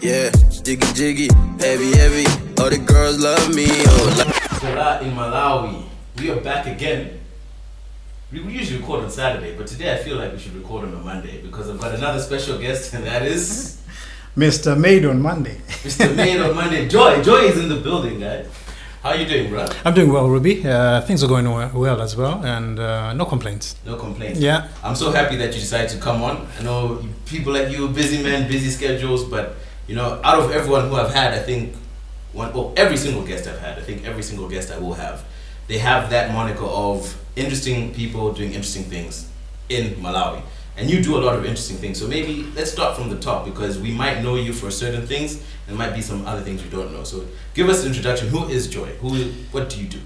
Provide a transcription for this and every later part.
Yeah, jiggy jiggy, heavy heavy. All the girls love me. Fela in Malawi. We are back again. We usually record on Saturday, but today I feel like we should record on a Monday because I've got another special guest, and that is Mr. Made on Monday. Mr. Made on Monday. Joy is in the building, guys. How are you doing, bro? I'm doing well, Ruby. Things are going well as well, and no complaints. No complaints. Yeah. I'm so happy that you decided to come on. I know people like you, busy men, busy schedules, but you know, out of everyone who I've had, I think every single guest I've had, I think every single guest I will have, they have that moniker of interesting people doing interesting things in Malawi. And you do a lot of interesting things. So maybe let's start from the top because we might know you for certain things. There might be some other things you don't know. So give us an introduction. Who is Joy? What do you do?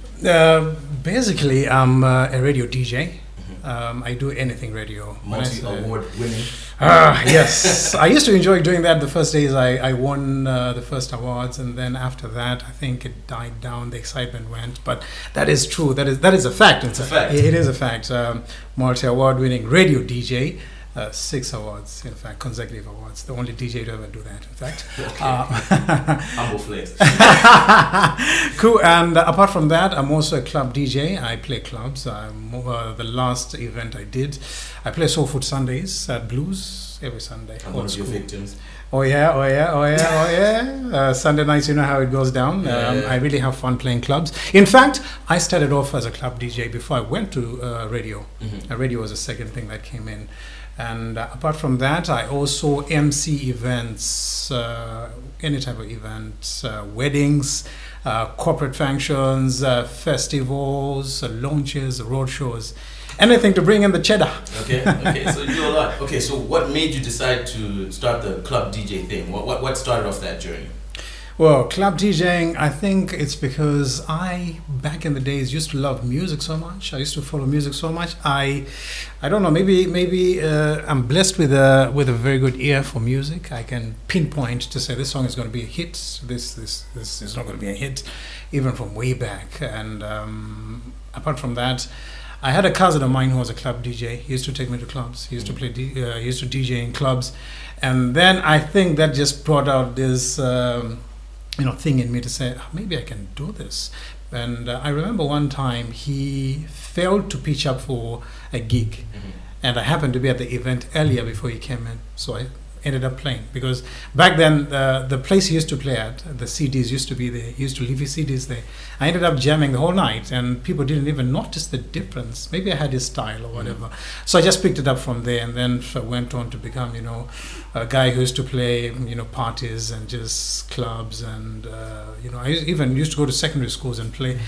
Basically, I'm a radio DJ. I do anything radio. Multi-award winning. Yes. I used to enjoy doing that the first days I won the first awards, and then after that I think it died down, the excitement went. But that is true. That is a fact. It's a fact. It is a fact. Multi-award winning radio DJ. 6 awards, in fact, consecutive awards. The only DJ to ever do that, in fact. Humble flex. Cool. And apart from that, I'm also a club DJ. I play clubs. The last event I did, I play Soul Food Sundays at Blues every Sunday. I'm one of your victims. Oh yeah. Sunday nights, you know how it goes down. I really have fun playing clubs. In fact, I started off as a club DJ before I went to radio. Radio was the second thing that came in. And apart from that, I also MC events, any type of events, weddings, corporate functions, festivals, launches, road shows, anything to bring in the cheddar. Okay, so you do a lot. Okay, so what made you decide to start the club DJ thing? What started off that journey? Well, club DJing, I think it's because I, back in the days, used to love music so much. I used to follow music so much. I don't know, maybe I'm blessed with a very good ear for music. I can pinpoint to say this song is going to be a hit. This is not going to be a hit, even from way back. And apart from that, I had a cousin of mine who was a club DJ. He used to take me to clubs. He used to play. He used to DJ in clubs, and then I think that just brought out this. Thing in me to say, maybe I can do this. And I remember one time he failed to pitch up for a gig, and I happened to be at the event earlier before he came in, so I ended up playing, because back then the place he used to play at, the CDs used to be there. He used to leave his CDs there. I ended up jamming the whole night, and people didn't even notice the difference. Maybe I had his style or whatever. So I just picked it up from there, and then went on to become, a guy who used to play, parties and just clubs, and I even used to go to secondary schools and play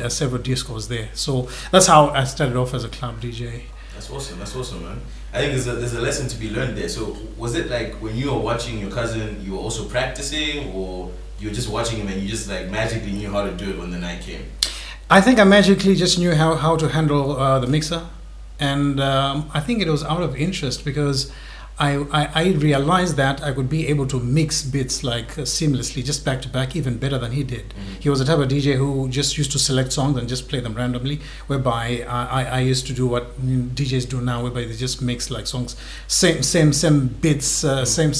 several discos there. So that's how I started off as a club DJ. That's awesome, man. I think there's a lesson to be learned there. So was it like when you were watching your cousin, you were also practicing, or you were just watching him and you just like magically knew how to do it when the night came? I think I magically just knew how to handle the mixer, and I think it was out of interest because I realized that I could be able to mix beats like seamlessly, just back to back, even better than he did. He was the type of DJ who just used to select songs and just play them randomly, whereby I used to do what DJs do now, whereby they just mix like songs, same beats, same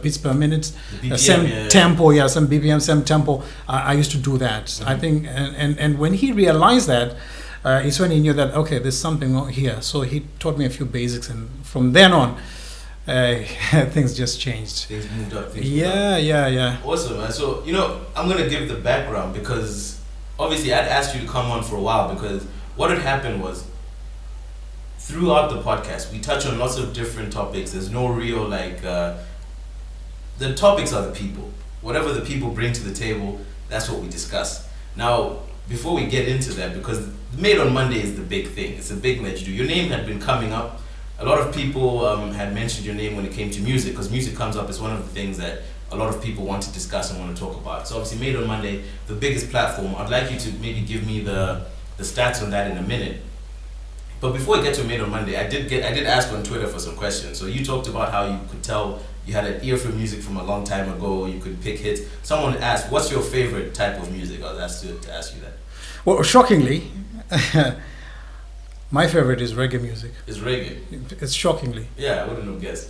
beats per minute, BPM, tempo, some BPM, same tempo. I used to do that. I think, and when he realized that, it's when he knew that, okay, there's something here. So he taught me a few basics, and from then on, things just changed. Things moved up. Yeah. Awesome, man. So, I'm going to give the background because obviously I'd asked you to come on for a while, because what had happened was throughout the podcast, we touch on lots of different topics. There's no real, the topics are the people. Whatever the people bring to the table, that's what we discuss. Now, before we get into that, because Made on Monday is the big thing. It's a big that you do. Your name had been coming up. A lot of people had mentioned your name when it came to music, because music comes up as one of the things that a lot of people want to discuss and want to talk about. So obviously Made on Monday, the biggest platform. I'd like you to maybe give me the stats on that in a minute. But before we get to Made on Monday, I did ask on Twitter for some questions. So you talked about how you could tell you had an ear for music from a long time ago, you could pick hits. Someone asked, what's your favorite type of music? I was asked to ask you that. Well, shockingly, My favorite is reggae music. It's reggae. It's shockingly. Yeah, I wouldn't have guessed.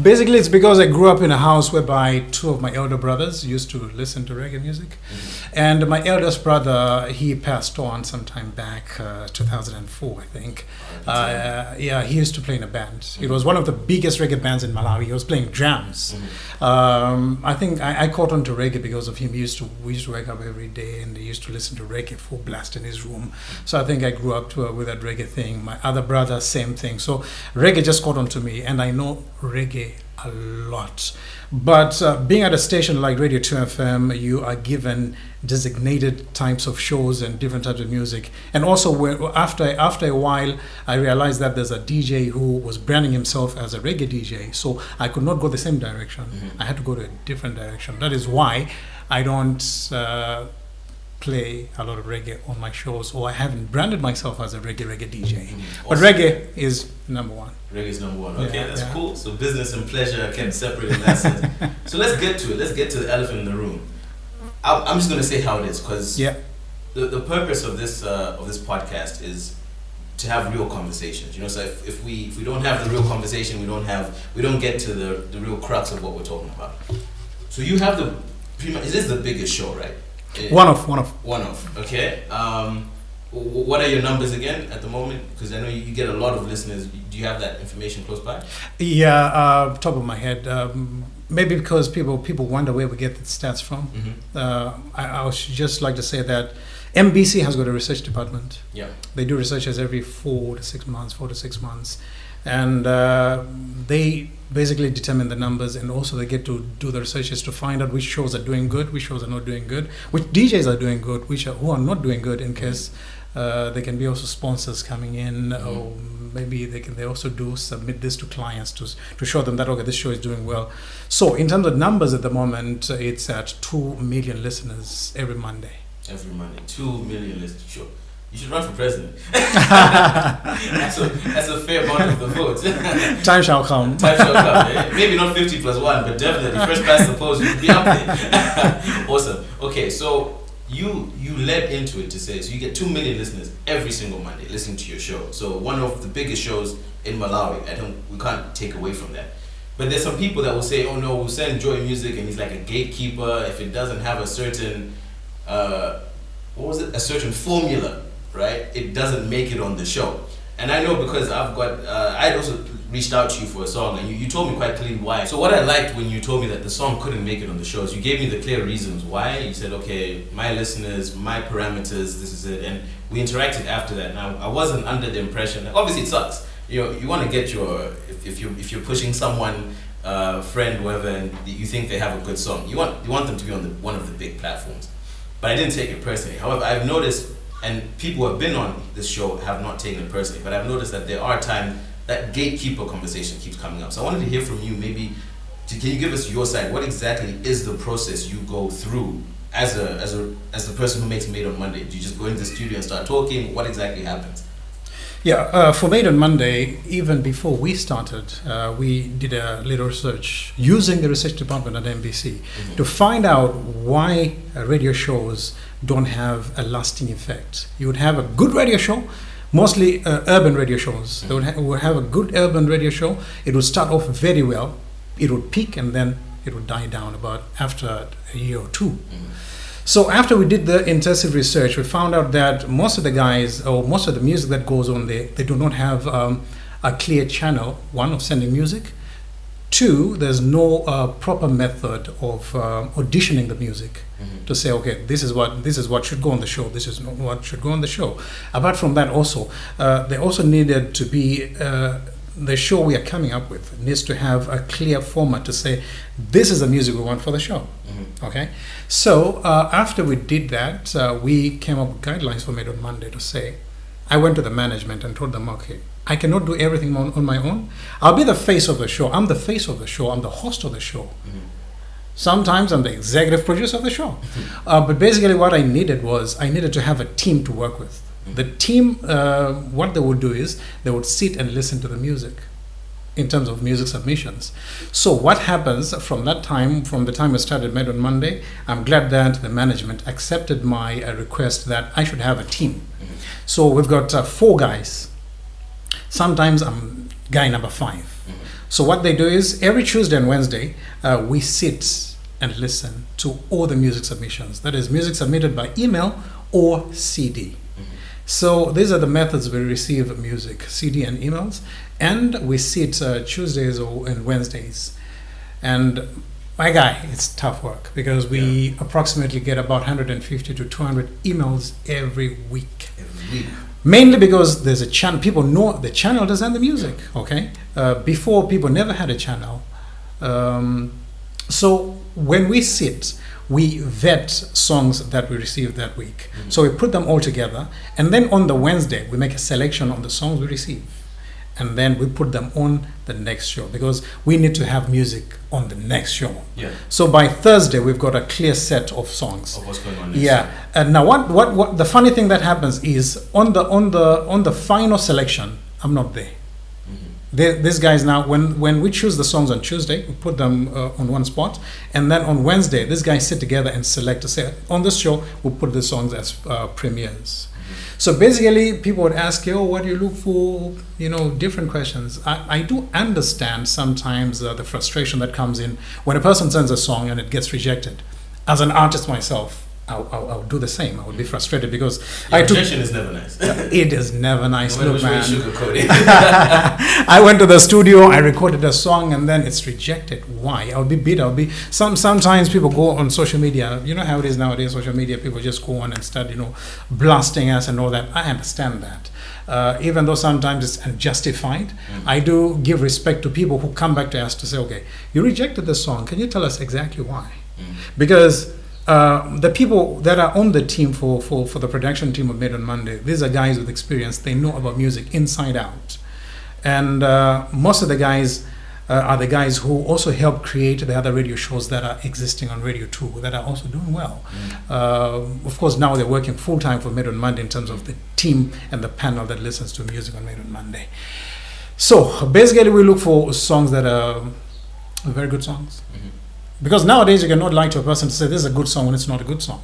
Basically, it's because I grew up in a house whereby two of my elder brothers used to listen to reggae music. And my eldest brother, he passed on some time back, 2004, I think. Yeah, he used to play in a band. It was one of the biggest reggae bands in Malawi. He was playing drums. I think I caught on to reggae because of him. We used to wake up every day and he used to listen to reggae full blast in his room. So I think I grew up with that reggae thing. My other brother, same thing. So reggae just caught on to me, and I know reggae a lot. But being at a station like Radio 2 FM, you are given designated types of shows and different types of music. And also, after a while, I realized that there's a DJ who was branding himself as a reggae DJ. So I could not go the same direction. I had to go to a different direction. That is why I don't play a lot of reggae on my shows, or I haven't branded myself as a reggae DJ. But reggae is number one. Reggae is number one. Okay, that's cool. So business and pleasure are kept separate in that sense. So let's get to it. Let's get to the elephant in the room. I'm just going to say how it is, because the purpose of this podcast is to have real conversations. You know, so if we don't have the real conversation, we don't get to the real crux of what we're talking about. So you have this is the biggest show, right? One off. Okay. What are your numbers again at the moment? Because I know you get a lot of listeners. Do you have that information close by? Yeah, top of my head. Maybe because people wonder where we get the stats from. I would just like to say that MBC has got a research department. Yeah. They do researches every 4 to 6 months. And they basically determine the numbers, and also they get to do the researches to find out which shows are doing good, which shows are not doing good, which DJs are doing good, who are not doing good, in case there can be also sponsors coming in, or maybe they also submit this to clients to show them that, okay, this show is doing well. So in terms of numbers at the moment, it's at 2 million listeners every Monday. 2 million listeners. Sure. You should run for president. that's a fair amount of the votes. Time shall come. Eh? Maybe not 50 plus 1, but definitely first past the post, you could be up there. Awesome. Okay, so you led into it to say, so you get 2 million listeners every single Monday listening to your show. So one of the biggest shows in Malawi. We can't take away from that. But there's some people that will say, oh no, we'll send Joy music and he's like a gatekeeper if it doesn't have a certain a certain formula, right? It doesn't make it on the show. And I know because I'd also reached out to you for a song, and you told me quite clearly why. So what I liked when you told me that the song couldn't make it on the show is you gave me the clear reasons why. You said, okay, my listeners, my parameters, this is it. And we interacted after that. Now, I wasn't under the impression that, obviously it sucks. You want to get if you're pushing someone, friend, whoever, and you think they have a good song, you want them to be on one of the big platforms. But I didn't take it personally. However, I've noticed, and people who have been on this show have not taken it personally, but I've noticed that there are times that gatekeeper conversation keeps coming up. So I wanted to hear from you, maybe, can you give us your side? What exactly is the process you go through as the person who makes Made on Monday? Do you just go into the studio and start talking? What exactly happens? Yeah, for Made on Monday, even before we started, we did a little research using the research department at NBC to find out why radio shows don't have a lasting effect. You would have a good radio show, mostly urban radio shows. They would have a good urban radio show. It would start off very well. It would peak and then it would die down about after a year or two. So after we did the intensive research, we found out that most of the guys, or most of the music that goes on there, they do not have a clear channel, one, of sending music. Two, there's no proper method of auditioning the music to say, okay, this is what should go on the show, this is not what should go on the show. Apart from that, also, they also needed to be the show we are coming up with needs to have a clear format to say, this is the music we want for the show. Okay, so after we did that, we came up with guidelines for Made on Monday to say, I went to the management and told them, okay, I cannot do everything on my own. I'll be the face of the show. I'm the face of the show. I'm the host of the show. Sometimes I'm the executive producer of the show. But basically what I needed to have a team to work with. The team, what they would do is they would sit and listen to the music in terms of music submissions. So what happens from the time I started Made on Monday, I'm glad that the management accepted my request that I should have a team. So we've got 4 guys. Sometimes I'm guy number 5. So what they do is every Tuesday and Wednesday, we sit and listen to all the music submissions. That is music submitted by email or CD. So these are the methods we receive music, CD and emails. And we sit Tuesdays and Wednesdays. And my guy, it's tough work because we approximately get about 150 to 200 emails every week. Mainly because there's a channel, people know the channel does and the music, okay? Before, people never had a channel. So when we sit, we vet songs that we receive that week. So we put them all together, and then on the Wednesday, we make a selection on the songs we receive. And then we put them on the next show because we need to have music on the next show. Yeah. So by Thursday, we've got a clear set of songs. Of what's going on next. Yeah. And now what the funny thing that happens is on the final selection, I'm not there. These guys now, when we choose the songs on Tuesday, we put them on one spot, and then on Wednesday, these guys sit together and select to say, on this show, we'll put the songs as premieres. So basically, people would ask, what do you look for? Different questions. I do understand sometimes the frustration that comes in when a person sends a song and it gets rejected. As an artist myself, I'll do the same. I would be frustrated because rejection is never nice. It is never nice. No Look, man. I went to the studio, I recorded a song, and then it's rejected. Why? I'll be bitter. Sometimes people go on social media. You know how it is nowadays. Social media, people just go on and start, blasting us and all that. I understand that. Even though sometimes it's unjustified, I do give respect to people who come back to us to say, okay, you rejected the song. Can you tell us exactly why? Because the people that are on the team for the production team of Made on Monday, these are guys with experience. They know about music inside out. And most of the guys are the guys who also help create the other radio shows that are existing on Radio 2 that are also doing well. Of course, now they're working full-time for Made on Monday in terms of the team and the panel that listens to music on Made on Monday. So basically, we look for songs that are very good songs. Because nowadays you cannot lie to a person to say this is a good song when it's not a good song.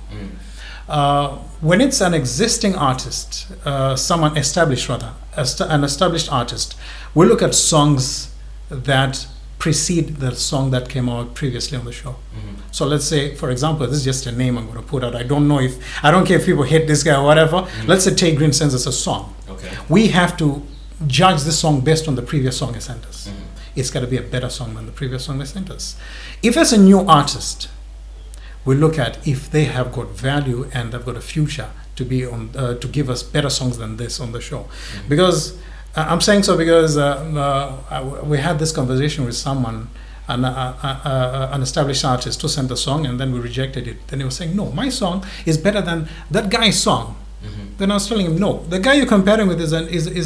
When it's an existing artist, an established artist, we look at songs that precede the song that came out previously on the show. So let's say, for example, this is just a name I'm going to put out. I don't care if people hate this guy or whatever. Let's say Tay Green sends us a song. Okay. We have to judge this song based on the previous song he sent us. It's got to be a better song than the previous song they sent us. If it's a new artist, we look at if they have got value and they've got a future to be on to give us better songs than this on the show. Because I'm saying so because we had this conversation with someone, an established artist who sent a song and then we rejected it. Then he was saying, no, my song is better than that guy's song. Then I was telling him, no, the guy you're comparing with is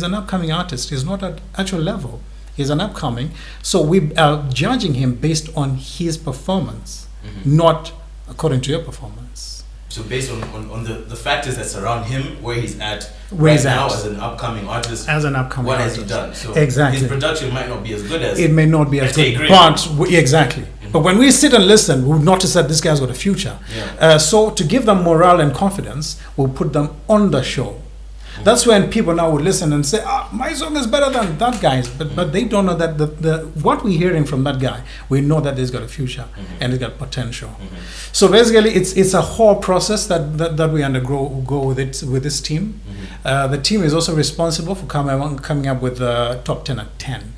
an upcoming artist. He's not at actual level. He's an upcoming. So we are judging him based on his performance, not according to your performance. So based on the factors that surround him, where he's at now as an upcoming artist, what has he done? So exactly. His production might not be as good as it may not be as good, but exactly. But when we sit and listen, we'll notice that this guy's got a future. So to give them morale and confidence, we'll put them on the show. That's when people now would listen and say, my song is better than that guy's. But they don't know that what we're hearing from that guy, we know that he's got a future and he's got potential. So basically, it's a whole process that we go with this team. The team is also responsible for coming up with the top 10 at 10.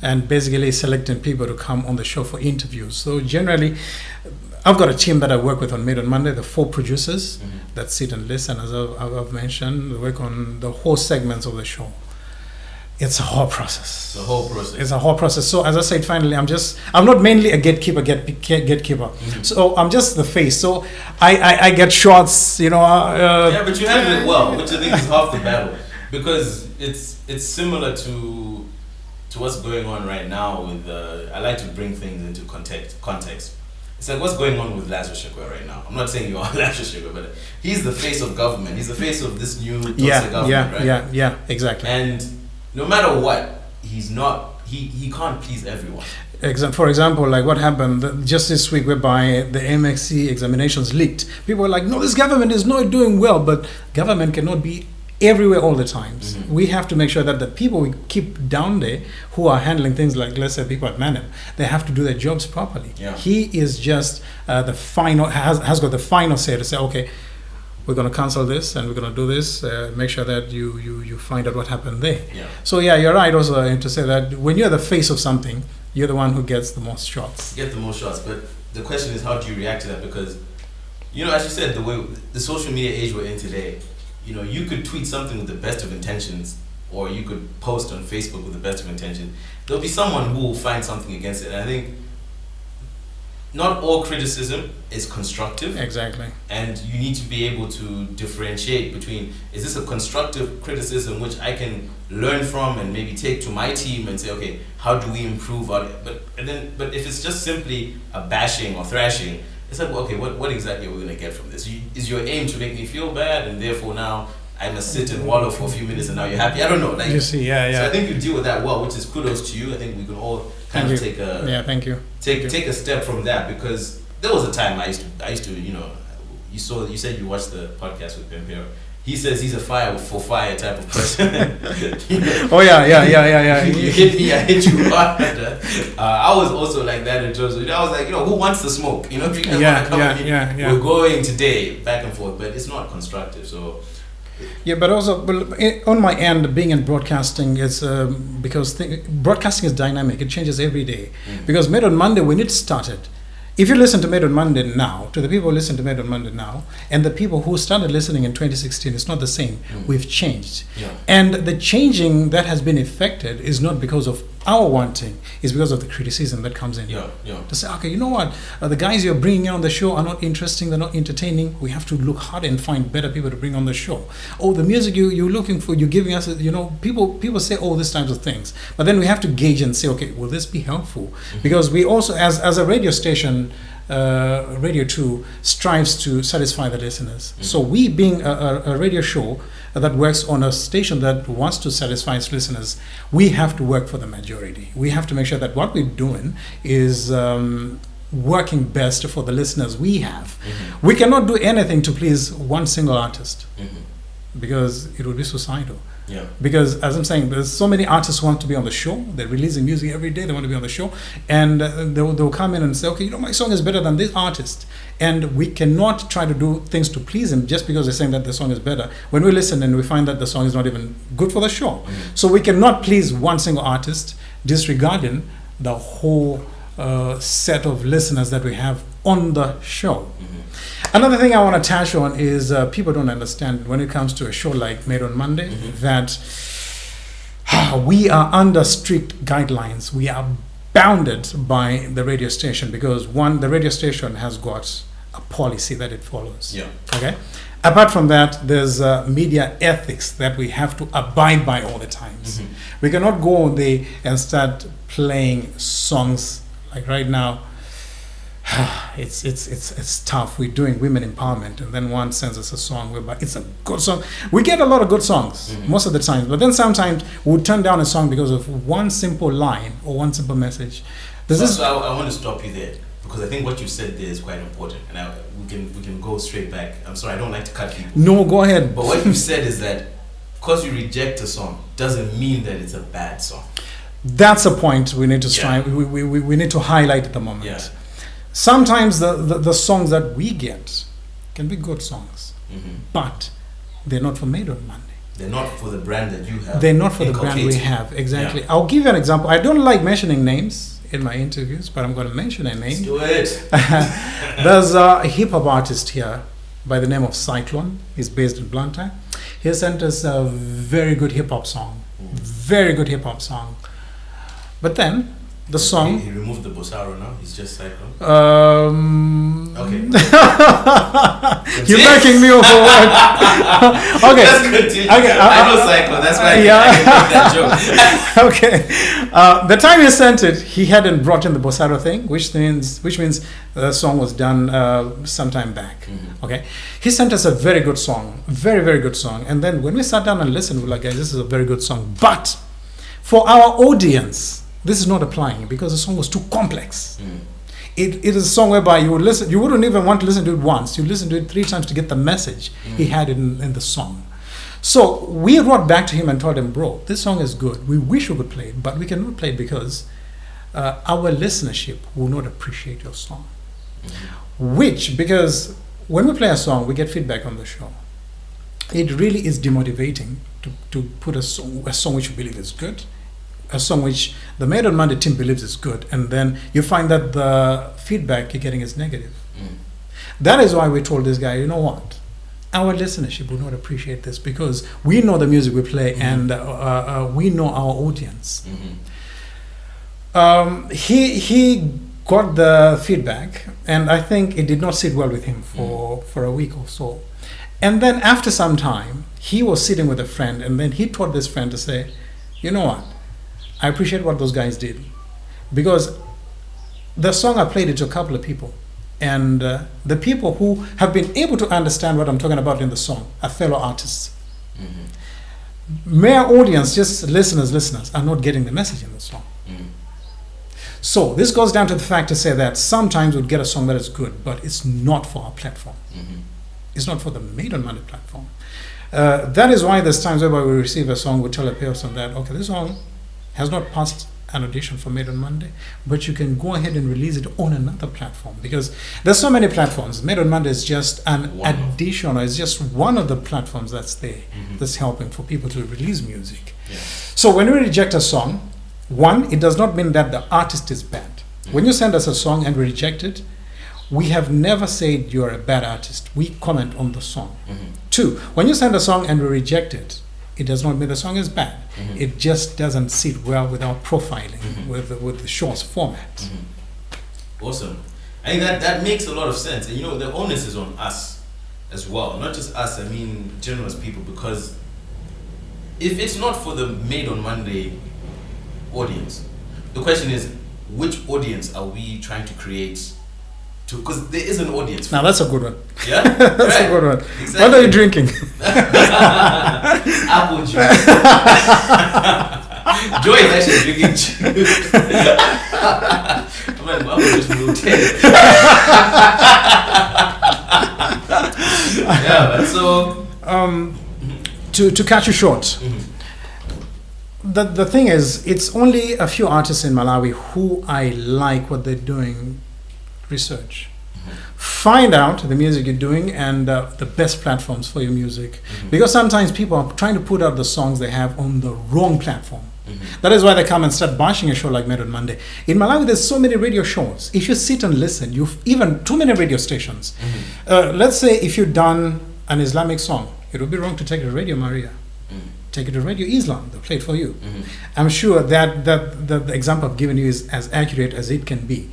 And basically selecting people to come on the show for interviews. So generally, I've got a team that I work with on Made on Monday, the 4 producers that sit and listen, as I've mentioned, they work on the whole segments of the show. It's a whole process. It's a whole process. So as I said, finally, I'm not mainly a gatekeeper. So I'm just the face. So I get shots, yeah, but you handle it well, which I think is half the battle. Because it's similar to what's going on right now with I like to bring things into context. It's like what's going on with Lazarus Shakwa right now. I'm not saying you are Lazarus Shakwa, but he's the face of government. He's the face of this new government, right? Yeah, exactly. And no matter what, he's not. He can't please everyone. For example, like what happened just this week, whereby the MXC examinations leaked. People were like, "No, this government is not doing well," but government cannot be everywhere all the times. We have to make sure that the people we keep down there who are handling things like, let's say, people at Manham, they have to do their jobs properly. Yeah. He is just the final, has got the final say to say, okay, we're going to cancel this and we're going to do this. Make sure that you find out what happened there. Yeah. So yeah, you're right also to say that when you're the face of something, you're the one who gets the most shots. Get the most shots, but the question is, how do you react to that? Because, you know, as you said, the way the social media age we're in today, you know, you could tweet something with the best of intentions, or you could post on Facebook with the best of intentions. There'll be someone who will find something against it. And I think not all criticism is constructive. Exactly. And you need to be able to differentiate between, is this a constructive criticism which I can learn from and maybe take to my team and say, okay, how do we improve on it? But if it's just simply a bashing or thrashing, it's like, well, okay, what exactly are we going to get from this? Is your aim to make me feel bad and therefore now I must sit and wallow for a few minutes and now you're happy? I don't know. Like, you see, yeah. So I think you deal with that well, which is kudos to you. I think we can all kind of take a thank you. Take a step from that, because there was a time I used to, you know, you said you watched the podcast with Pimpero. He says he's a fire for fire type of person. Oh yeah. You hit me, I hit you hard. I was also like that in terms of, you know, I was like, you know, who wants the smoke? You know, if you guys want to come in, we're going today, back and forth, but it's not constructive. So. Yeah, but also on my end, being in broadcasting is because broadcasting is dynamic. It changes every day. Because Made on Monday, when it started, if you listen to Made on Monday now, to the people who listen to Made on Monday now, and the people who started listening in 2016, it's not the same. We've changed. Yeah. And the changing that has been effected is not because of our wanting, it's because of the criticism that comes in. Yeah. To say, okay, you know what, the guys you're bringing on the show are not interesting, they're not entertaining. We have to look hard and find better people to bring on the show. Oh, the music you're looking for, you're giving us, you know, people say all these types of things. But then we have to gauge and say, okay, will this be helpful? Because we also, as a radio station, Radio 2 strives to satisfy the listeners. So we, being a radio show that works on a station that wants to satisfy its listeners, we have to work for the majority. We have to make sure that what we're doing is working best for the listeners we have. We cannot do anything to please one single artist because it would be suicidal. Yeah. Because as I'm saying, there's so many artists who want to be on the show. They're releasing music every day. They want to be on the show, and they'll come in and say, okay, you know, my song is better than this artist, and we cannot try to do things to please him just because they're saying that the song is better. When we listen and we find that the song is not even good for the show, so we cannot please one single artist, disregarding the whole set of listeners that we have on the show. Another thing I want to touch on is people don't understand when it comes to a show like Made on Monday that we are under strict guidelines. We are bounded by the radio station because one, the radio station has got a policy that it follows. Yeah. Okay. Apart from that, there's media ethics that we have to abide by all the times. We cannot go on there and start playing songs like right now. It's tough. We're doing women empowerment, and then one sends us a song whereby it's a good song. We get a lot of good songs most of the time, but then sometimes we'll turn down a song because of one simple line or one simple message. So I want to stop you there because I think what you said there is quite important, and we can go straight back. I'm sorry, I don't like to cut people. No, go ahead. But what you said is that because you reject a song doesn't mean that it's a bad song. That's a point we need to strive. We need to highlight at the moment. Yeah. Sometimes the songs that we get can be good songs, but they're not for Made on Monday. They're not for the brand that you have. They're not for the brand we have, exactly. Yeah. I'll give you an example. I don't like mentioning names in my interviews, but I'm going to mention a name. Let's do it. There's a hip-hop artist here by the name of Cyclone. He's based in Blantyre. He sent us a very good hip-hop song. Very good hip-hop song. But then the song. He removed the bossaro now. He's just Cyclone. Okay. You're backing me up for what? Okay. Let's continue. Okay. I know Cyclone. That's why I can make that joke. Okay. The time he sent it, he hadn't brought in the bossaro thing, which means the song was done some time back. Okay. He sent us a very good song, very very good song, and then when we sat down and listened, we were like, guys, this is a very good song, but for our audience, this is not applying because the song was too complex. It is a song whereby you wouldn't even want to listen to it once. You listen to it 3 times to get the message he had in the song. So we wrote back to him and told him, bro, this song is good. We wish we could play it, but we cannot play it because our listenership will not appreciate your song. Because when we play a song, we get feedback on the show. It really is demotivating to put a song which you believe is good, a song which the Made on Monday team believes is good, and then you find that the feedback you're getting is negative. That is why we told this guy, you know what? Our listenership will not appreciate this because we know the music we play and we know our audience. He got the feedback, and I think it did not sit well with him for a week or so. And then after some time, he was sitting with a friend, and then he told this friend to say, you know what? I appreciate what those guys did, because the song I played it to a couple of people, and the people who have been able to understand what I'm talking about in the song are fellow artists. Mere audience, just listeners are not getting the message in the song. So this goes down to the fact to say that sometimes we'll get a song that is good, but it's not for our platform. It's not for the Made on Monday platform. That is why there's times where we receive a song, we tell a person that, okay, this song has not passed an audition for Made on Monday, but you can go ahead and release it on another platform, because there's so many platforms. Made on Monday is just an addition, or it's just one of the platforms that's there, that's helping for people to release music. So when we reject a song, one, it does not mean that the artist is bad. When you send us a song and we reject it, we have never said you're a bad artist. We comment on the song. Two, when you send a song and we reject it, it does not mean the song is bad. It just doesn't sit well with our profiling, with the show's format. Awesome. I think that makes a lot of sense. And you know, the onus is on us as well. Not just us, I mean generous people, because if it's not for the Made on Monday audience, the question is, which audience are we trying to create? Because there is an audience. Now that's a good one. Yeah, that's a good one. Exactly. What are you drinking? Apple juice. Joy is actually drinking juice. I'm like, apple juice will take. Yeah, but so to catch you short. The thing is, it's only a few artists in Malawi who I like what they're doing. Research. Find out the music you're doing and the best platforms for your music. Because sometimes people are trying to put out the songs they have on the wrong platform. That is why they come and start bashing a show like Made on Monday. In Malawi, there's so many radio shows. If you sit and listen, you've even too many radio stations. Let's say if you've done an Islamic song, it would be wrong to take it to Radio Maria. Take it to Radio Islam, they'll play it for you. I'm sure that the example I've given you is as accurate as it can be.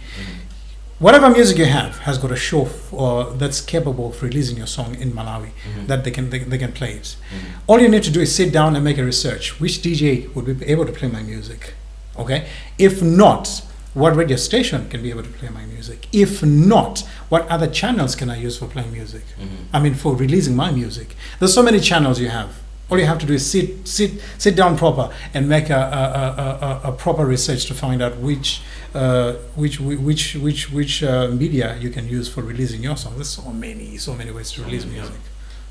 Whatever music you have has got a show that's capable of releasing your song in Malawi, that they can play it. All you need to do is sit down and make a research. Which DJ would be able to play my music? Okay. If not, what radio station can be able to play my music? If not, what other channels can I use for playing music? I mean, for releasing my music. There's so many channels you have. All you have to do is sit down proper and make a proper research to find out which media you can use for releasing your song. There's so many ways to release music.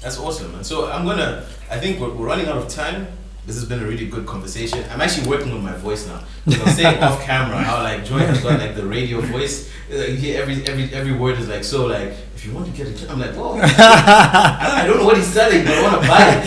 That's awesome. And so I think we're running out of time. This has been a really good conversation. I'm actually working on my voice now. Because I'm saying off camera how like Joy has got like the radio voice. You hear every word is like, so like, if you want to get a job, I'm like, whoa. I don't know what he's selling, but I want to buy it.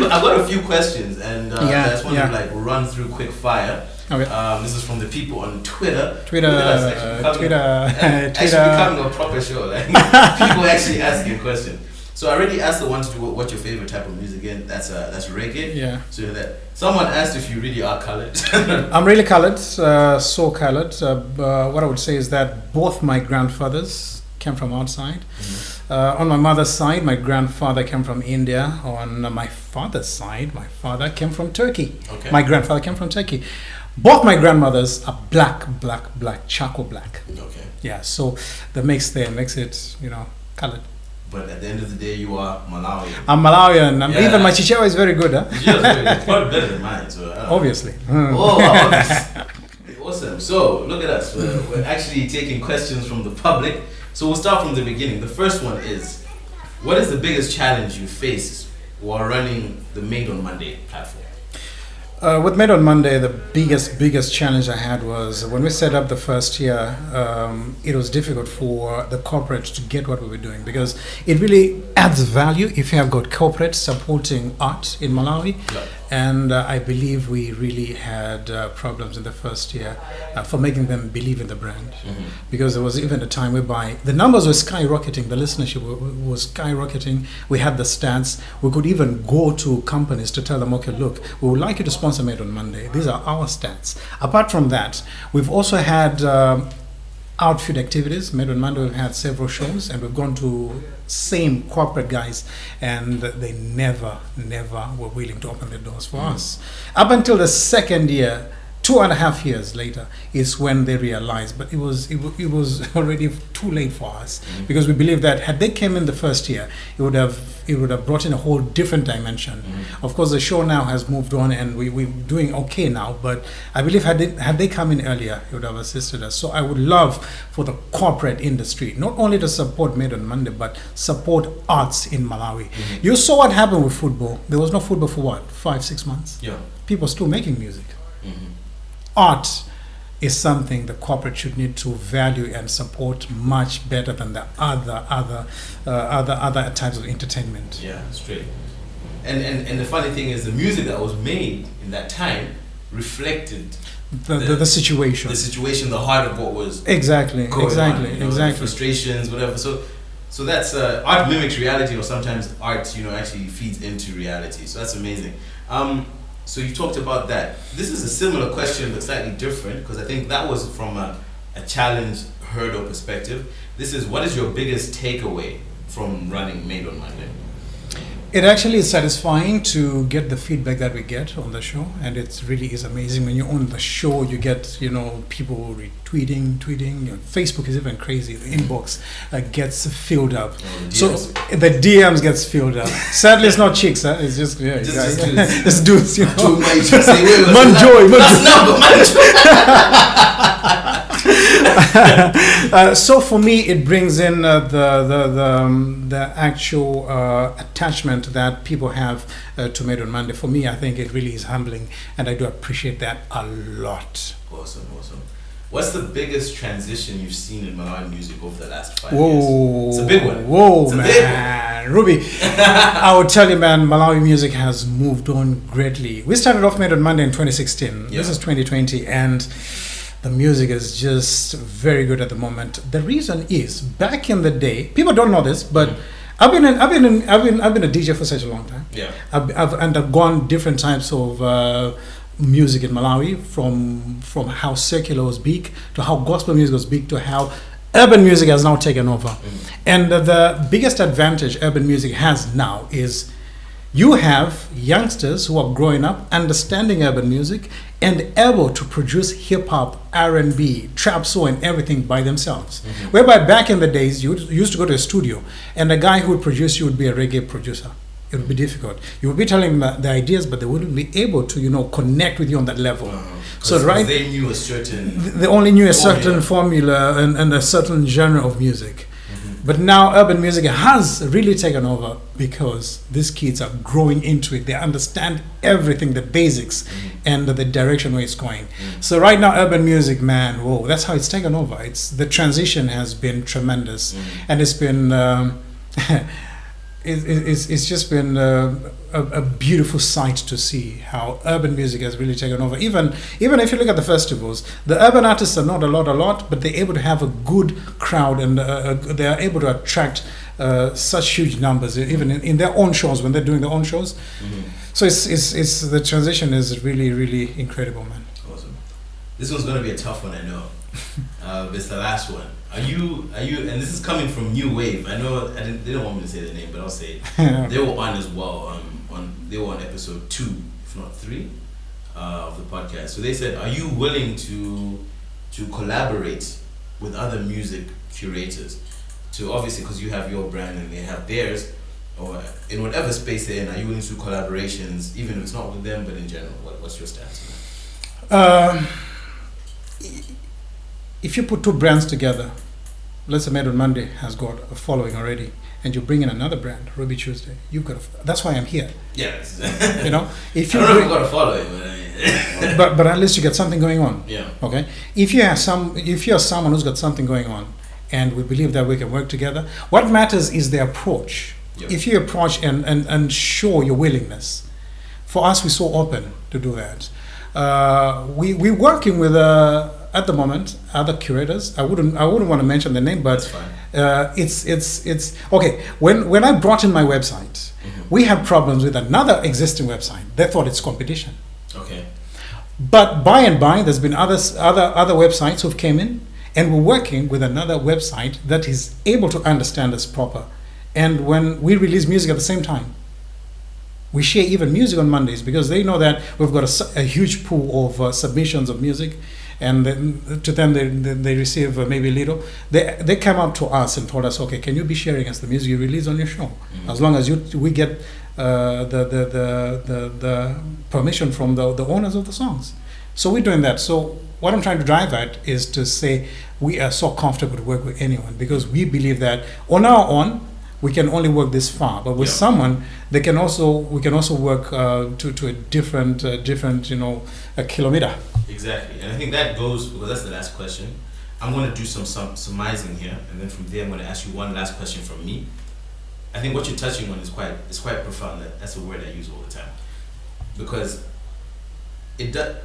But I've got a few questions, and I just want to like run through quick fire. Okay. This is from the people on Twitter. Twitter. Actually becoming a proper show. Like people actually asking questions. So I already asked the one to do what's your favorite type of music again. That's reggae. Yeah. So that someone asked if you really are colored. I'm really colored, so colored. What I would say is that both my grandfathers came from outside. On my mother's side, my grandfather came from India. On my father's side, my father came from Turkey. Okay. My grandfather came from Turkey. Both my grandmothers are black, charcoal black. Okay. Yeah. So the mix there makes it, colored. But at the end of the day, you are Malawian. I'm Malawian. Even my Chichewa is very good. Huh? It's probably better than mine. So obviously. Oh, wow. Awesome. So look at us. We're actually taking questions from the public. So we'll start from the beginning. The first one is, what is the biggest challenge you face while running the Made on Monday platform? With Made on Monday, the biggest challenge I had was when we set up the first year. It was difficult for the corporates to get what we were doing, because it really adds value if you have got corporates supporting art in Malawi. Yeah. And I believe we really had problems in the first year for making them believe in the brand, because there was even a time whereby the numbers were skyrocketing, the listenership was skyrocketing. We had the stats. We could even go to companies to tell them, okay, look, we would like you to sponsor Made on Monday. These are our stats. Apart from that, we've also had outfit activities. Made on Monday, we've had several shows, and we've gone to same corporate guys, and they never were willing to open their doors for us. Up until the second year, 2.5 years later, is when they realized, but it was already too late for us, because we believe that had they came in the first year, it would have brought in a whole different dimension. Of course, the show now has moved on, and we're doing okay now, but I believe had they come in earlier, it would have assisted us. So I would love for the corporate industry not only to support Made on Monday, but support arts in Malawi. You saw what happened with football. There was no football for what, 5-6 months? Yeah. People still making music. Art is something the corporate should need to value and support much better than the other types of entertainment. Yeah, straight. And the funny thing is, the music that was made in that time reflected the situation. The situation, the heart of what was exactly. Frustrations, whatever. So that's art mimics reality, or sometimes art, actually feeds into reality. So that's amazing. So you talked about that. This is a similar question, but slightly different, because I think that was from a challenge hurdle perspective. This is, what is your biggest takeaway from running Made on Monday? It actually is satisfying to get the feedback that we get on the show, and it really is amazing when you're on the show. You get, people retweeting, Facebook is even crazy. The inbox gets filled up. So the DMs gets filled up. Sadly, it's not chicks, huh? It's just it's dudes. Manjoy. So for me, it brings in the actual attachment that people have to Made on Monday. For me, I think it really is humbling, and I do appreciate that a lot. Awesome. What's the biggest transition you've seen in Malawi music over the last 5 years? It's a big one. Whoa, man. Ruby, I will tell you, man, Malawi music has moved on greatly. We started off Made on Monday in 2016. Yeah. This is 2020, and the music is just very good at the moment. The reason is, back in the day, people don't know this, but I've been a DJ for such a long time. Yeah. I've undergone different types of music in Malawi, from how secular was big to how gospel music was big to how urban music has now taken over. And the biggest advantage urban music has now is you have youngsters who are growing up understanding urban music and able to produce hip-hop, R&B, trap soul, and everything by themselves. Whereby back in the days, you used to go to a studio, and the guy who would produce you would be a reggae producer. It would be difficult. You would be telling them the ideas, but they wouldn't be able to, connect with you on that level. So they knew a certain... They only knew a certain formula and a certain genre of music. But now urban music has really taken over, because these kids are growing into it. They understand everything, the basics, and the direction where it's going. So right now, urban music, man, whoa, that's how it's taken over. The transition has been tremendous, and it's been it's just been a beautiful sight to see how urban music has really taken over. Even if you look at the festivals, the urban artists are not a lot, but they're able to have a good crowd, and they are able to attract such huge numbers, even in their own shows, when they're doing their own shows. So it's the transition is really incredible, man. Awesome. This one's going to be a tough one, I know. It's the last one. Are you? And this is coming from New Wave. I know they didn't want me to say the name, but I'll say it. They were on as well. They were on episode 2, if not 3, of the podcast. So they said, "Are you willing to collaborate with other music curators? To obviously, because you have your brand and they have theirs, or in whatever space they're in, are you willing to do collaborations, even if it's not with them, but in general? What's your stance on that?" If you put two brands together, let's say Made on Monday has got a following already, and you bring in another brand, Ruby Tuesday, you've got that's why I'm here. Yes. You know, if you I don't know if you've got a following, but I mean. but at least you get something going on. Yeah. Okay. If you're someone who's got something going on, and we believe that we can work together, what matters is the approach. Yeah. If you approach and show your willingness, for us we're so open to do that. We're working with at the moment other curators. I wouldn't want to mention the name, but That's fine. It's okay. When I brought in my website, we had problems with another existing website. They thought it's competition. Okay. But by and by, there's been other websites who've came in, and we're working with another website that is able to understand us proper. And when we release music at the same time, we share even music on Mondays because they know that we've got a huge pool of submissions of music, and then, to them they receive maybe a little. They come up to us and told us, okay, can you be sharing us the music you release on your show, as long as we get the permission from the owners of the songs. So we're doing that. So what I'm trying to drive at is to say we are so comfortable to work with anyone because we believe that on our own we can only work this far, but with someone we can also work to a different a kilometer. Exactly, and I think that goes because that's the last question. I'm going to do some surmising here, and then from there I'm going to ask you one last question from me. I think what you're touching on is quite profound. That's a word I use all the time because it does.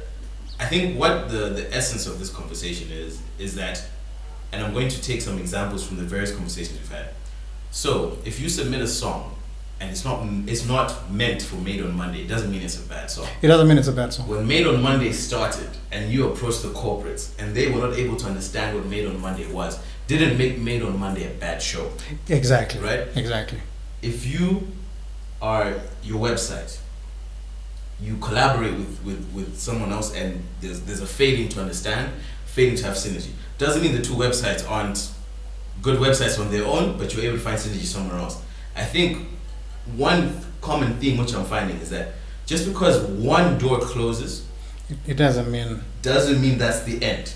I think what the essence of this conversation is that, and I'm going to take some examples from the various conversations we've had. So if you submit a song and it's not meant for Made on Monday, it doesn't mean it's a bad song. It doesn't mean it's a bad song. When Made on Monday started and you approached the corporates and they were not able to understand what Made on Monday was, didn't make Made on Monday a bad show. Exactly. Right? Exactly. If you are your website, you collaborate with someone else and there's a failing to understand, failing to have synergy. Doesn't mean the two websites aren't good websites on their own, but you're able to find synergy somewhere else. I think one common theme which I'm finding is that just because one door closes, it doesn't mean that's the end.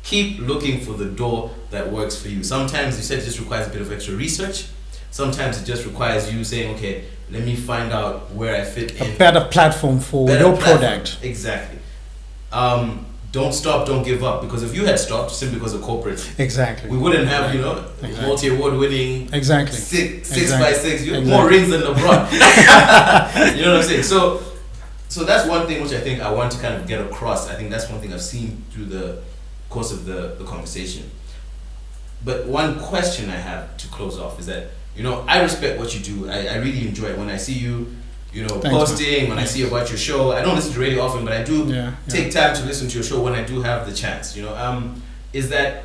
Keep looking for the door that works for you. Sometimes you said it just requires a bit of extra research. Sometimes it just requires you saying, okay, let me find out where I fit in. A better platform for your product. Exactly. Don't stop, don't give up. Because if you had stopped simply because of corporate, exactly, we wouldn't have, multi-award winning, exactly, six by six, more rings than LeBron. You know what I'm saying? So that's one thing which I think I want to kind of get across. I think that's one thing I've seen through the course of the conversation. But one question I have to close off is that, I respect what you do. I really enjoy it when I see you. Thanks, posting, man. when I see about your show. I don't listen to radio often, but I do take time to listen to your show when I do have the chance. Is that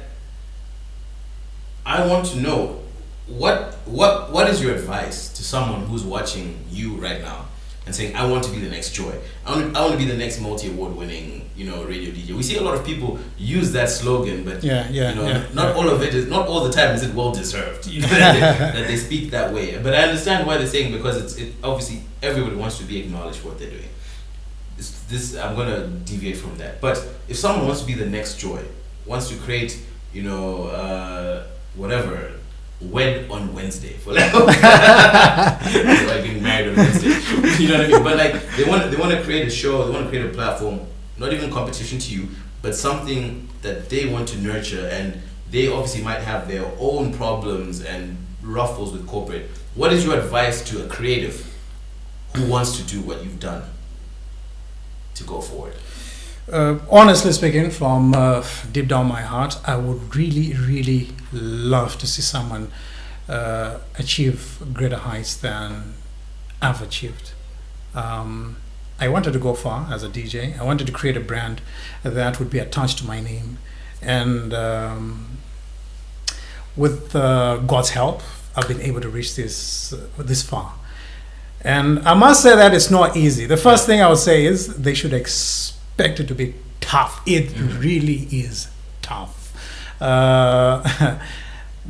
I want to know what is your advice to someone who's watching you right now and saying, I want to be the next Joy. I want to be the next multi-award winning, radio DJ. We see a lot of people use that slogan, but not all of it is, not all the time is it well deserved. That they speak that way. But I understand why they're saying, because it obviously everybody wants to be acknowledged for what they're doing. This I'm gonna deviate from that. But if someone wants to be the next Joy, wants to create, whatever. Wed on Wednesday for like getting married on Wednesday. You know what I mean? But like they want to create a show, they want to create a platform, not even competition to you, but something that they want to nurture, and they obviously might have their own problems and ruffles with corporate. What is your advice to a creative who wants to do what you've done to go forward? Honestly speaking, from deep down my heart, I would really, really love to see someone achieve greater heights than I've achieved. I wanted to go far as a DJ. I wanted to create a brand that would be attached to my name. And with God's help, I've been able to reach this far. And I must say that it's not easy. The first thing I would say is they should expect it to be tough. It really is tough.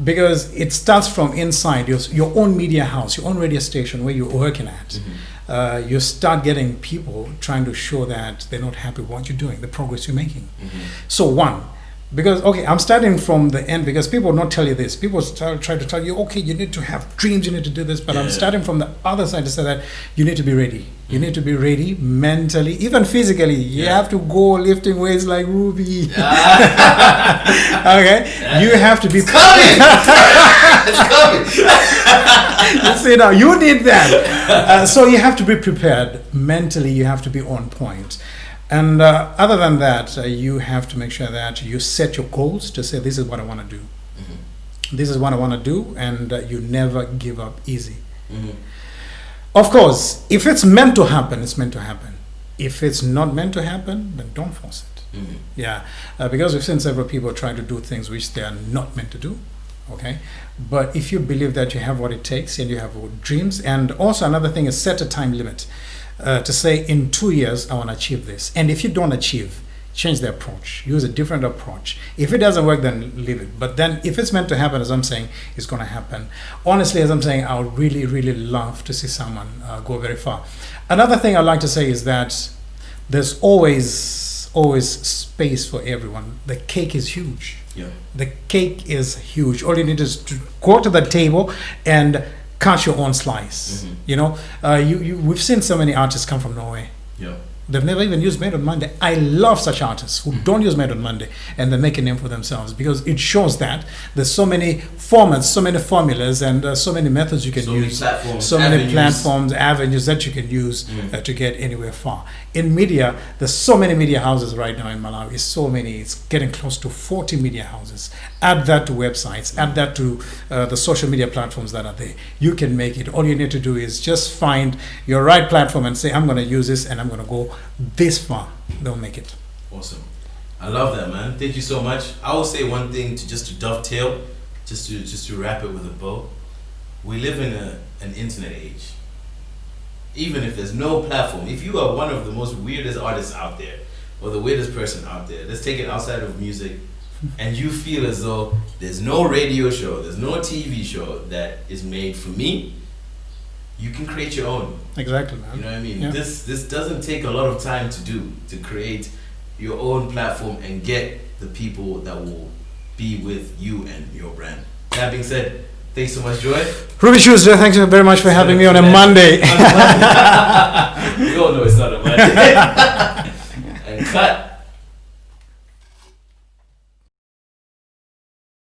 Because it starts from inside your own media house, your own radio station where you're working at. You start getting people trying to show that they're not happy with what you're doing, the progress you're making. So one, Because, okay, I'm starting from the end because people will not tell you this. People try to tell you, okay, you need to have dreams, you need to do this. But I'm starting from the other side to say that you need to be ready. You need to be ready mentally, even physically. You have to go lifting weights like Ruby. Okay? You have to be... It's coming! It's coming! You see now, you need that. So you have to be prepared. Mentally, you have to be on point. And other than that, you have to make sure that you set your goals to say, this is what I want to do. This is what I want to do, and you never give up easy. Of course, if it's meant to happen, it's meant to happen. If it's not meant to happen, then don't force it. Yeah, because we've seen several people trying to do things which they are not meant to do. Okay, but if you believe that you have what it takes and you have dreams, and also another thing is set a time limit. To say in 2 years I want to achieve this, and if you don't achieve, change the approach, use a different approach. If it doesn't work, then leave it. But then if it's meant to happen, as I'm saying, it's going to happen. Honestly, as I'm saying, I would really love to see someone go very far. Another thing I'd like to say is that there's always space for everyone. The cake is huge. The cake is huge. All you need is to go to the table and cut your own slice. You know, we've seen so many artists come from Norway. They've never even used Made on Monday. I love such artists who don't use Made on Monday and they make a name for themselves, because it shows that there's so many formats, so many formulas, and so many methods you can use. So many platforms, avenues that you can use to get anywhere far. In media, there's so many media houses right now in Malawi. It's so many. It's getting close to 40 media houses. Add that to websites. Add that to the social media platforms that are there. You can make it. All you need to do is just find your right platform and say, I'm going to use this and I'm going to go this far. They'll make it. Awesome. I love that, man. Thank you so much. I will say one thing to dovetail, just to wrap it with a bow. We live in an internet age. Even if there's no platform, if you are one of the most weirdest artists out there, or the weirdest person out there, let's take it outside of music, and you feel as though there's no radio show, there's no TV show that is made for me, you can create your own. Exactly, man. You know what I mean? Yeah. This doesn't take a lot of time to do, to create your own platform and get the people that will be with you and your brand. That being said, thanks so much, Joy. Ruby Tuesday, thank you very much for having me on a Monday. We all know it's not a Monday. And cut.